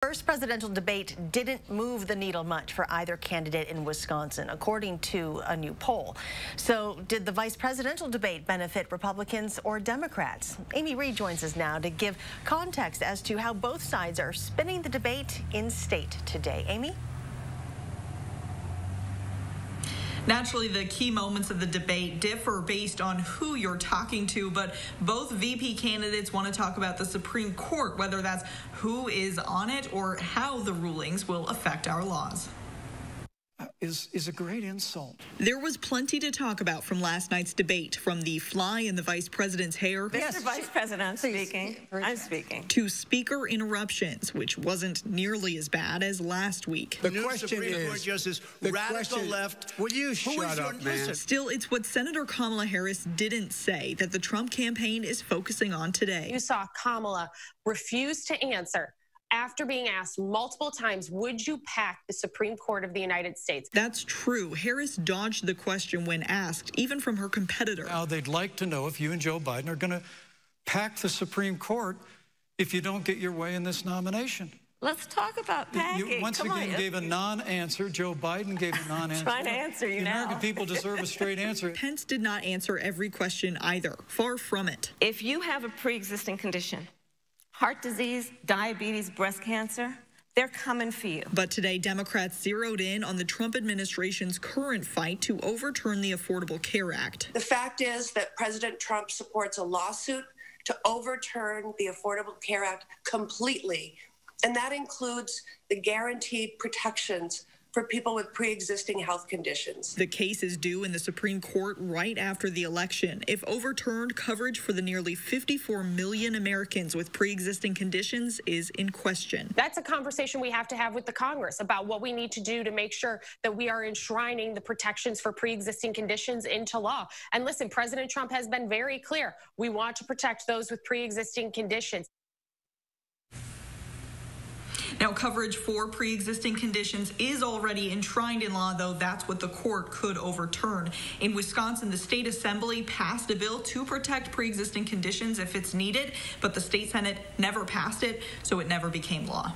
First presidential debate didn't move the needle much for either candidate in Wisconsin, according to a new poll. So did the vice presidential debate benefit Republicans or Democrats? Amy Reed joins us now to give context as to how both sides are spinning the debate in state today. Amy? Naturally, the key moments of the debate differ based on who you're talking to, but both VP candidates want to talk about the Supreme Court, whether that's who is on it or how the rulings will affect our laws. Is a great insult. There was plenty to talk about from last night's debate, from the fly in the vice president's hair. Mr. Vice President, I'm speaking. I'm speaking. To speaker interruptions, which wasn't nearly as bad as last week. The question Supreme is, Court Justice, the radical question, left. Will you shut up, man? Still, it's what Senator Kamala Harris didn't say that the Trump campaign is focusing on today. You saw Kamala refuse to answer after being asked multiple times, would you pack the Supreme Court of the United States? That's true. Harris dodged the question when asked, even from her competitor. Now, they'd like to know if you and Joe Biden are going to pack the Supreme Court if you don't get your way in this nomination. Let's talk about packing. You once again gave a non-answer. Joe Biden gave a non-answer. Trying to answer you now. The American people deserve a straight answer. Pence did not answer every question either. Far from it. If you have a pre-existing condition, heart disease, diabetes, breast cancer, they're coming for you. But today, Democrats zeroed in on the Trump administration's current fight to overturn the Affordable Care Act. The fact is that President Trump supports a lawsuit to overturn the Affordable Care Act completely, and that includes the guaranteed protections for people with pre-existing health conditions. The case is due in the Supreme Court right after the election. If overturned, coverage for the nearly 54 million Americans with pre-existing conditions is in question. That's a conversation we have to have with the Congress about what we need to do to make sure that we are enshrining the protections for pre-existing conditions into law. And listen, President Trump has been very clear. We want to protect those with pre-existing conditions. Now, coverage for pre-existing conditions is already enshrined in law, though that's what the court could overturn. In Wisconsin, the state assembly passed a bill to protect pre-existing conditions if it's needed, but the state Senate never passed it, so it never became law.